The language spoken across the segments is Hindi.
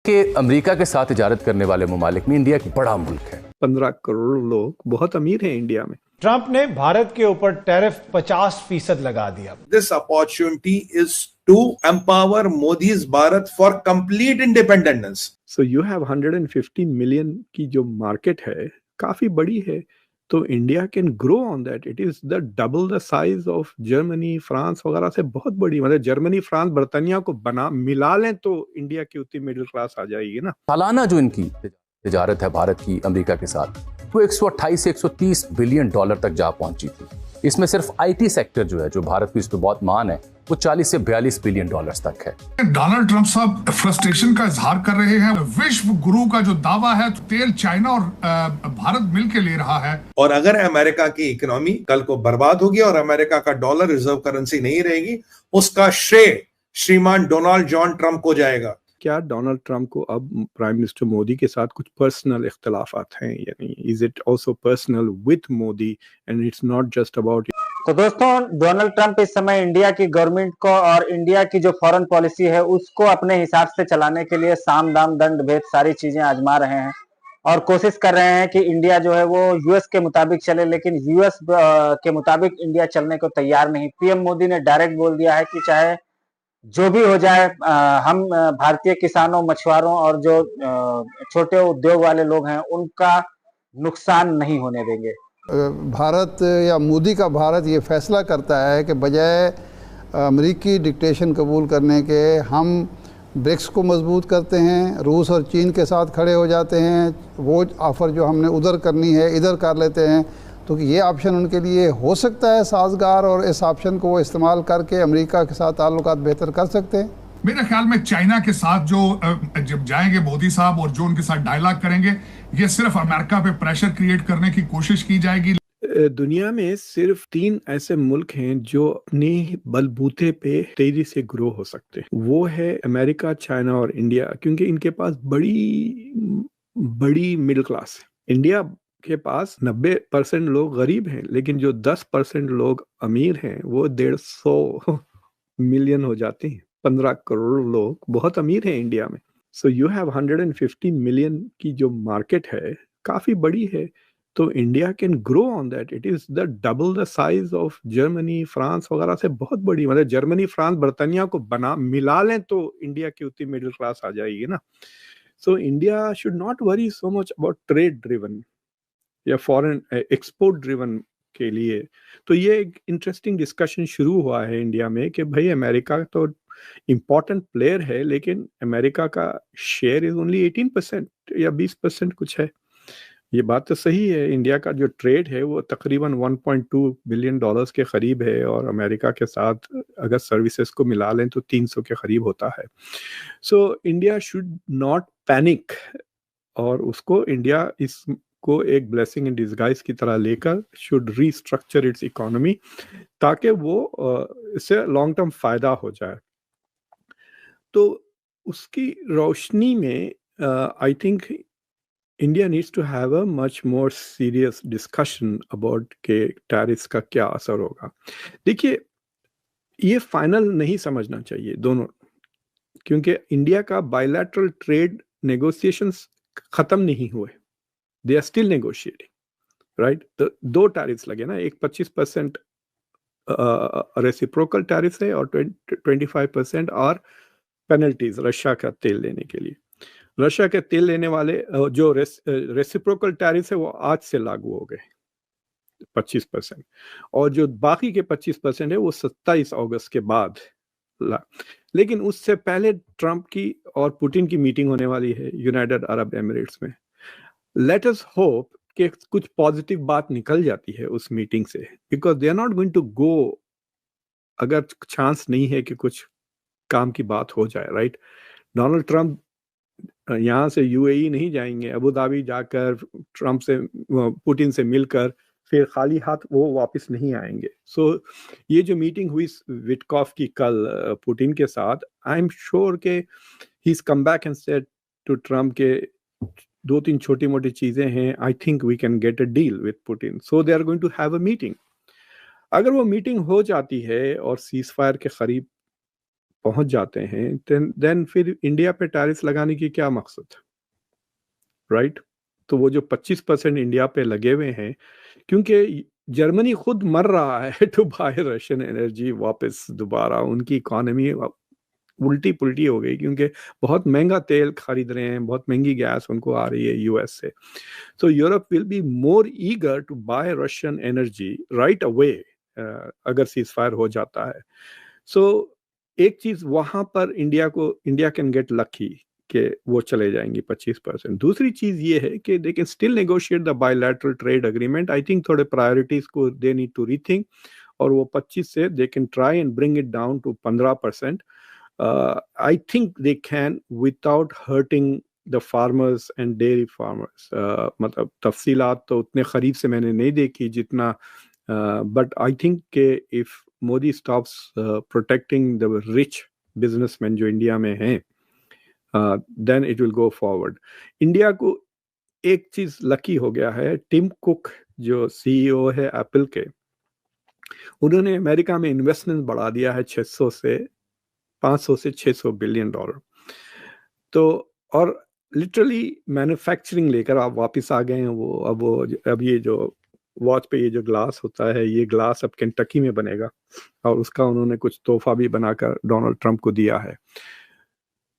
कि अमेरिका के साथ तिजारत करने वाले ममालिक में इंडिया एक बड़ा मुल्क है। 15 करोड़ लोग बहुत अमीर हैं इंडिया में। ट्रंप ने भारत के ऊपर टैरिफ 50% लगा दिया। This opportunity is to empower Modi's Bharat for complete independence. So you have 150 million की जो मार्केट है काफी बड़ी है, तो India can grow on that. It is the double the size of Germany, France वगैरह से बहुत बड़ी। मतलब जर्मनी, फ्रांस, बर्तानिया को बना मिला लें तो इंडिया की उतनी मिडिल क्लास आ जाएगी ना। सालाना जो इनकी तिजारत है भारत की अमेरिका के साथ, वो 128 से 130 बिलियन डॉलर तक जा पहुंची थी। इसमें सिर्फ आईटी सेक्टर जो है, जो भारत की इस पर बहुत मान है, वो 40 से 42 बिलियन डॉलर्स तक है। डोनाल्ड ट्रंप साहब फ्रस्ट्रेशन का इजहार कर रहे हैं। विश्व गुरु का जो दावा है, तेल चाइना और भारत मिलकर ले रहा है। और अगर अमेरिका की इकोनॉमी कल को बर्बाद होगी और अमेरिका का डॉलर रिजर्व करेंसी नहीं रहेगी, उसका श्रेय श्रीमान डोनाल्ड जॉन ट्रंप को जाएगा। क्या डोनाल्ड ट्रंप को अब प्राइम मिनिस्टर मोदी के साथ कुछ पर्सनल इख्तिलाफात हैं या नहीं? Is it also personal with Modi and it's not just about. तो दोस्तों, डोनाल्ड ट्रंप इस समय इंडिया की गवर्नमेंट को और इंडिया की जो फॉरेन पॉलिसी है उसको अपने हिसाब से चलाने के लिए साम दाम दंड भेद सारी चीजें आजमा रहे हैं और कोशिश कर रहे हैं कि इंडिया जो है वो यूएस के मुताबिक चले, लेकिन यूएस के मुताबिक इंडिया चलने को तैयार नहीं। पीएम मोदी ने डायरेक्ट बोल दिया है कि चाहे जो भी हो जाए, हम भारतीय किसानों, मछुआरों और जो छोटे उद्योग वाले लोग हैं उनका नुकसान नहीं होने देंगे। भारत या मोदी का भारत ये फैसला करता है कि बजाय अमेरिकी डिक्टेशन कबूल करने के हम ब्रिक्स को मजबूत करते हैं, रूस और चीन के साथ खड़े हो जाते हैं, वो ऑफ़र जो हमने उधर करनी है इधर कर लेते हैं। तो ये ऑप्शन उनके लिए हो सकता है साजगार, और इस ऑप्शन को वो इस्तेमाल करके अमेरिका के साथ ताल्लुकात बेहतर कर सकते हैं। मेरे ख्याल में चाइना के साथ जो जब जाएंगे मोदी साहब और जो उनके साथ डायलॉग करेंगे, ये सिर्फ अमेरिका पे प्रेशर क्रिएट करने की कोशिश की जाएगी। दुनिया में सिर्फ 3 ऐसे मुल्क हैं जो अपने बलबूते पे तेजी से ग्रो हो सकते हैं। वो है अमेरिका, चाइना और इंडिया, क्योंकि इनके पास बड़ी मिडिल क्लास है। इंडिया के पास 90% लोग गरीब हैं, लेकिन जो 10% लोग अमीर हैं वो 150 मिलियन हो जाते हैं। 15 करोड़ लोग बहुत अमीर हैं इंडिया में। सो यू हैव 150 मिलियन की जो मार्केट है काफी बड़ी है, तो India can grow on that. It is the double the size of Germany, France वगैरह से बहुत बड़ी। मतलब जर्मनी, फ्रांस, बर्तानिया को बना मिला लें तो इंडिया की उतनी मिडिल क्लास आ जाएगी ना। So India should not worry so much about trade driven या फॉरेन एक्सपोर्ट ड्रिवन के लिए। तो ये एक इंटरेस्टिंग डिस्कशन शुरू हुआ है इंडिया में कि भाई अमेरिका तो इम्पोर्टेंट प्लेयर है, लेकिन अमेरिका का शेयर इज ओनली 18% या 20% कुछ है। ये बात तो सही है। इंडिया का जो ट्रेड है वो तकरीबन 1.2 बिलियन डॉलर्स के करीब है, और अमेरिका के साथ अगर सर्विसेज को मिला लें तो 300 के करीब होता है। So India should not panic, और उसको इंडिया इस को एक ब्लेसिंग इन डिस्गाइज की तरह लेकर शुड रीस्ट्रक्चर इट्स इकोनॉमी, ताकि वो इससे लॉन्ग टर्म फायदा हो जाए। तो उसकी रोशनी में I think India needs to have a much more serious discussion about के टैरिफ्स का क्या असर होगा। देखिए, ये फाइनल नहीं समझना चाहिए दोनों, क्योंकि इंडिया का बायलैटरल ट्रेड नेगोशिएशंस खत्म नहीं हुए। They are still negotiating, right? तो 2 टैरिफ्स लगे ना, एक 25% रेसिप्रोकल टैरिफ है और 25% और पेनल्टीज रशिया का तेल लेने के लिए। रशिया के तेल लेने वाले जो रेसिप्रोकल टैरिफ है वो आज से लागू हो गए 25%, और जो बाकी के 25% है वो 27 अगस्त के बाद लेकिन उससे पहले ट्रंप की और पुतिन की मीटिंग होने वाली है यूनाइटेड अरब एमिरेट्स में। लेट अस होप कि कुछ पॉजिटिव बात निकल जाती है उस मीटिंग से, because they are not going to go अगर चांस नहीं है कि कुछ काम की बात हो जाए, राइट? डोनाल्ड ट्रंप यहाँ से यूएई नहीं जाएंगे, अबू धाबी जाकर ट्रंप से, पुतिन से मिलकर फिर खाली हाथ वो वापस नहीं आएंगे। सो ये जो मीटिंग हुई विटकॉफ की कल पुतिन के साथ, आई एम श्योर के he is come back and said to Trump के 2-3 छोटी मोटी चीजें हैं, I think we can get a deal with Putin, so they are going to have a meeting. अगर वो मीटिंग हो जाती है और सीज फायर के करीब पहुंच जाते हैं देन फिर इंडिया पे टैरिफ लगाने की क्या मकसद, राइट? तो वो जो 25% इंडिया पे लगे हुए हैं, क्योंकि जर्मनी खुद मर रहा है टू बाय रशियन एनर्जी वापस दोबारा, उनकी इकोनॉमी उल्टी पुल्टी हो गई क्योंकि बहुत महंगा तेल खरीद रहे हैं, बहुत महंगी गैस उनको आ रही है यूएस से। So Europe will be more eager to buy Russian energy right away अगर सीज फायर हो जाता है। सो एक चीज वहां पर इंडिया कैन गेट लकी कि वो चले जाएंगे 25%। दूसरी चीज ये है कि they can still negotiate the bilateral trade agreement. I think थोड़े प्रायोरिटीज को दे नीड टू रीथिंक, और वो 25 से they can try and bring it down to 15%। I think they can without hurting the farmers and dairy farmers. मतलब तफसीलात तो उतने करीब से मैंने नहीं देखी जितना, but I think कि if Modi stops protecting the rich businessmen जो इंडिया में हैं, then it will go forward. India को एक चीज लकी हो गया है, टिम कुक जो सीईओ है एप्पल के, उन्होंने अमेरिका में इन्वेस्टमेंट बढ़ा दिया है 500 से 600 बिलियन डॉलर। तो और लिटरली मैन्युफैक्चरिंग लेकर आप वापस आ गए हैं। अब ये जो वॉच पे ये जो ग्लास होता है, ये ग्लास अब केंटकी में बनेगा, और उसका उन्होंने कुछ तोहफा भी बनाकर डोनाल्ड ट्रंप को दिया है।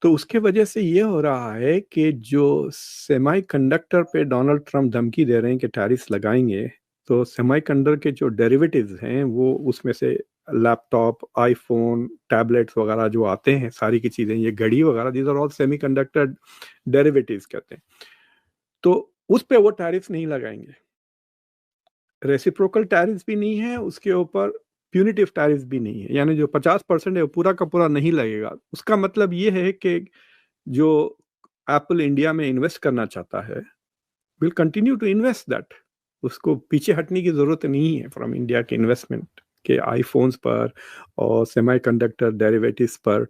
तो उसके वजह से ये हो रहा है कि जो सेमीकंडक्टर पे डोनाल्ड ट्रंप धमकी दे रहे हैं कि टैरिफ लगाएंगे, तो सेमीकंडक्टर के जो डेरिवेटिव्स हैं वो उसमें से लैपटॉप, आईफोन, टैबलेट्स वगैरह जो आते हैं, सारी की चीज़ें, ये घड़ी वगैरह, these are all semiconductor derivatives कहते हैं। तो उस पे वो टैरिफ नहीं लगाएंगे, रेसिप्रोकल टैरिफ भी नहीं है, उसके ऊपर प्यूनिटिव टैरिफ भी नहीं है, यानी जो 50% है वो पूरा का पूरा नहीं लगेगा। उसका मतलब ये है कि जो एप्पल इंडिया में इन्वेस्ट करना चाहता है will continue to invest that, उसको पीछे हटने की जरूरत नहीं है फ्रॉम इंडिया के इन्वेस्टमेंट के आईफोन्स पर और सेमीकंडक्टर डेरिवेटिव्स पर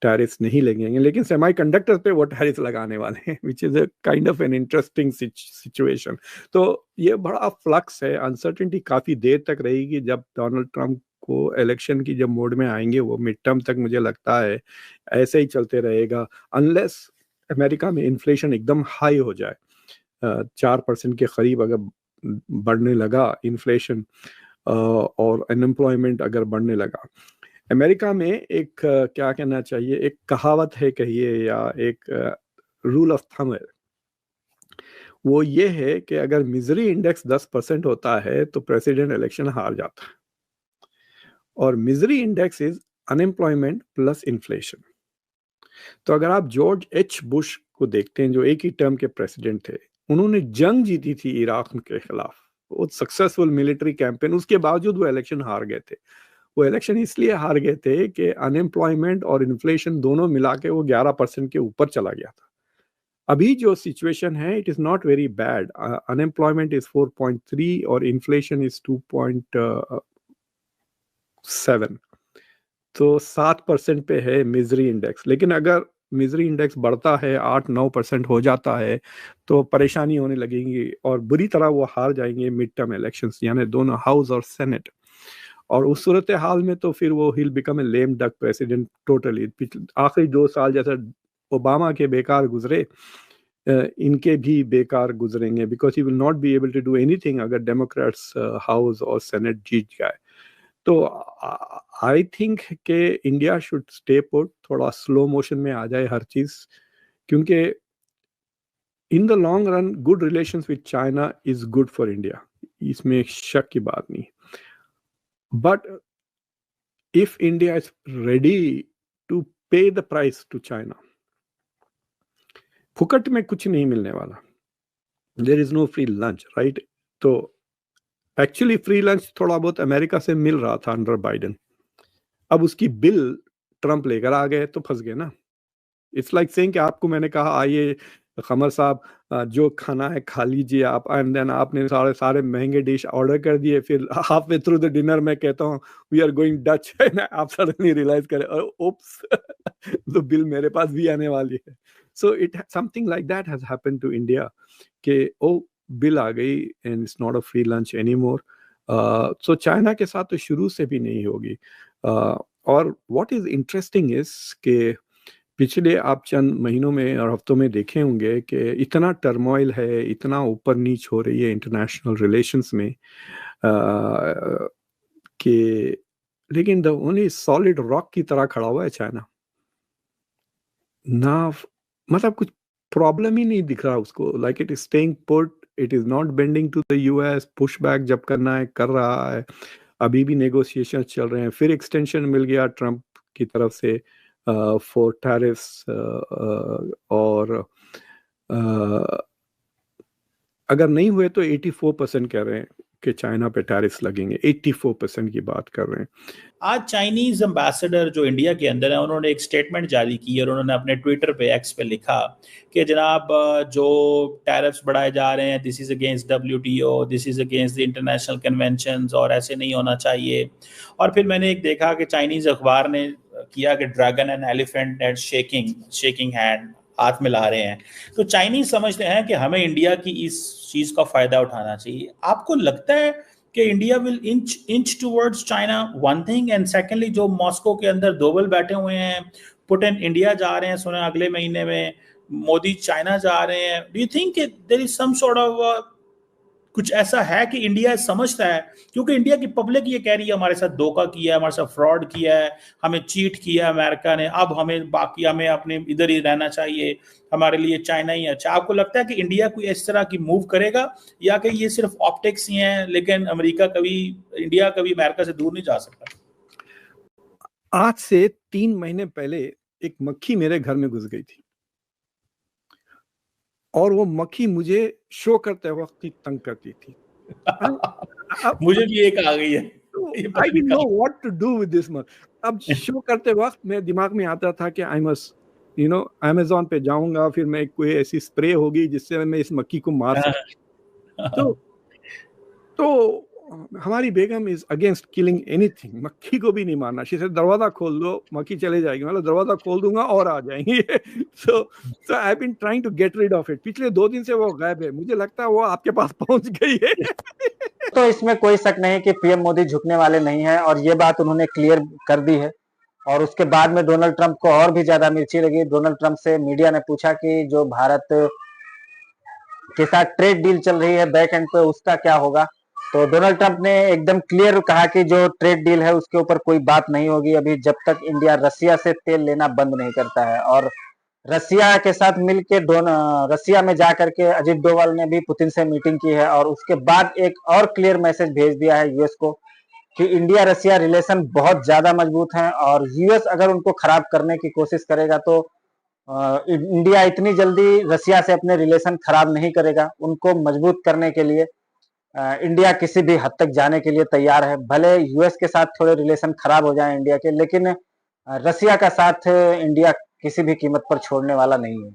टैरिफ्स नहीं लगेंगे, लेकिन सेमीकंडक्टर पे वो टैरिफ लगाने वाले हैं, which is a kind of an interesting situation. तो ये बड़ा फ्लक्स है, अनसर्टेनिटी काफी देर तक रहेगी। जब डोनाल्ड ट्रंप को इलेक्शन की जब मोड में आएंगे, वो मिड टर्म तक मुझे लगता है ऐसे ही चलते रहेगा, अनलेस अमेरिका में इन्फ्लेशन एकदम हाई हो जाए, 4% के करीब अगर बढ़ने लगा इन्फ्लेशन, और अनएम्प्लॉयमेंट अगर बढ़ने लगा। अमेरिका में एक क्या कहना चाहिए, एक कहावत है कहिए, या एक रूल ऑफ थंब है, वो ये है कि अगर मिजरी इंडेक्स 10% होता है तो प्रेसिडेंट इलेक्शन हार जाता है, और misery index is unemployment plus inflation. तो अगर आप जॉर्ज एच बुश को देखते हैं, जो एक ही टर्म के प्रेसिडेंट थे, उन्होंने जंग जीती थी इराक के खिलाफ, बहुत सक्सेसफुल मिलिट्री कैंपेन, उसके बावजूद वो इलेक्शन हार गए थे। वो इलेक्शन इसलिए हार गए थे कि अनएम्प्लॉयमेंट और इन्फ्लेशन दोनों मिला के वो 11% के ऊपर चला गया था। अभी जो सिचुएशन है, it is not very bad, unemployment is 4.3 और इन्फ्लेशन इज 2.7, तो 7% पे है मिजरी इंडेक्स। लेकिन अगर मिजरी इंडेक्स बढ़ता है, 8-9% हो जाता है, तो परेशानी होने लगेगी और बुरी तरह वो हार जाएंगे मिड टर्म इलेक्शंस, यानी दोनों हाउस और सेनेट। और उस सूरत हाल में तो फिर वो will become a lame duck president totally. आखिरी 2 साल जैसा ओबामा के बेकार गुजरे, इनके भी बेकार गुजरेंगे, because he will not be able to do anything अगर डेमोक्रेट्स हाउस और सेनेट जीत जाए। तो आई थिंक कि इंडिया शुड स्टे पुट, थोड़ा स्लो मोशन में आ जाए हर चीज, क्योंकि in the long run good relations with China is good for India, इसमें शक की बात नहीं। But if India is ready to pay the price to China, फुकट में कुछ नहीं मिलने वाला, there is no free lunch, right? तो एक्चुअली फ्री लंच थोड़ा बहुत अमेरिका से मिल रहा था अंडर बाइडेन, अब उसकी बिल ट्रंप लेकर आ गए तो फंस गए ना। इट्स लाइक सेइंग कि आपको मैंने कहा आइए खमर साहब, जो खाना है खा लीजिए आप, एंड देन आपने सारे महंगे डिश ऑर्डर कर दिए, फिर half way through the dinner मैं कहता हूँ वी आर गोइंग डच, आप सडनली रियलाइज करें ओप्स तो बिल मेरे पास भी आने वाली है। So it something like that has happened to India कि ओ बिल आ गई and it's not a free lunch any more. So China के साथ तो शुरू से भी नहीं होगी। और व्हाट इज इंटरेस्टिंग इज कि पिछले आप चंद महीनों में और हफ्तों में देखे होंगे कि इतना टर्मोइल है, इतना ऊपर नीच हो रही है इंटरनेशनल रिलेशंस में कि लेकिन द ओनली सॉलिड रॉक की तरह खड़ा हुआ है चाइना ना, मतलब कुछ प्रॉब्लम ही नहीं दिख रहा उसको, like it is staying put, it is not bending to the US, push back जब करना है कर रहा है, अभी भी नेगोशिएशन चल रहे हैं, फिर एक्सटेंशन मिल गया ट्रंप की तरफ से फॉर टैरिफ्स और अगर नहीं हुए तो 84% कह रहे हैं कि चाइना पे टैरिफ्स लगेंगे, 84% की बात कर रहे हैं। आज चाइनीज एम्बेसडर जो इंडिया के अंदर है उन्होंने एक स्टेटमेंट जारी की और उन्होंने अपने ट्विटर पे एक्स पे लिखा कि जनाब जो टैरिफ्स बढ़ाए जा रहे हैं this is against WTO, this is against the international conventions और ऐसे नहीं होना चाहिए। और फिर मैंने एक देखा कि चाइनीज अखबार ने किया कि dragon and elephant and shaking hand, हाथ मिला रहे हैं। तो चाइनीज समझते हैं कि हमें इंडिया की इस चीज का फायदा उठाना चाहिए। आपको लगता है कि India will inch towards China, one thing, and secondly जो मॉस्को के अंदर दोवल बैठे हुए हैं, पुतिन इंडिया जा रहे हैं, सुना अगले महीने में मोदी चाइना जा रहे हैं, do you think there is some sort of कुछ ऐसा है कि इंडिया समझता है, क्योंकि इंडिया की पब्लिक ये कह रही है हमारे साथ धोखा किया है, हमारे साथ फ्रॉड किया है, हमें चीट किया है अमेरिका ने, अब हमें अपने इधर ही रहना चाहिए, हमारे लिए चाइना ही अच्छा। आपको लगता है कि इंडिया कोई इस तरह की मूव करेगा या कि ये सिर्फ ऑप्टिक्स ही हैं, लेकिन इंडिया कभी अमेरिका से दूर नहीं जा सकता? आज से 3 महीने पहले एक मक्खी मेरे घर में घुस गई थी और वो मक्खी मुझे शो करते वक्त ही तंग करती थी। मुझे भी एक आ गई है। I didn't know what to do with this one. अब शो करते वक्त मेरे दिमाग में आता था कि आई मस्ट Amazon पे जाऊंगा, फिर मैं कोई ऐसी स्प्रे होगी जिससे मैं इस मक्खी को मार सकूं। तो हमारी बेगम इज अगेंस्ट किलिंग एनीथिंग, मक्खी को भी नहीं मारना। शी सेड दरवाजा खोल दो मक्खी चले जाएगी, मतलब दरवाजा खोल दूंगा और आ जाएंगी। So I have been trying to get rid of it. पिछले 2 दिन से वो गायब है, मुझे लगता है वो आपके पास पहुंच गई है। तो इसमें कोई शक नहीं कि पीएम मोदी झुकने वाले नहीं है और ये बात उन्होंने क्लियर कर दी है। और उसके बाद में डोनाल्ड ट्रंप को और भी ज्यादा मिर्ची लगी। डोनाल्ड ट्रंप से मीडिया ने पूछा कि जो भारत के साथ ट्रेड डील चल रही है बैक एंड पे, उसका क्या होगा। तो डोनाल्ड ट्रंप ने एकदम क्लियर कहा कि जो ट्रेड डील है उसके ऊपर कोई बात नहीं होगी अभी, जब तक इंडिया रसिया से तेल लेना बंद नहीं करता है। और रसिया के साथ मिलकर रसिया में जाकर के अजीत डोभाल ने भी पुतिन से मीटिंग की है और उसके बाद एक और क्लियर मैसेज भेज दिया है यूएस को कि इंडिया रसिया रिलेशन बहुत ज्यादा मजबूत हैं और यूएस अगर उनको खराब करने की कोशिश करेगा तो इंडिया इतनी जल्दी रसिया से अपने रिलेशन खराब नहीं करेगा। उनको मजबूत करने के लिए इंडिया किसी भी हद तक जाने के लिए तैयार है। भले यूएस के साथ थोड़े रिलेशन खराब हो जाए इंडिया के, लेकिन रसिया का साथ इंडिया किसी भी कीमत पर छोड़ने वाला नहीं है।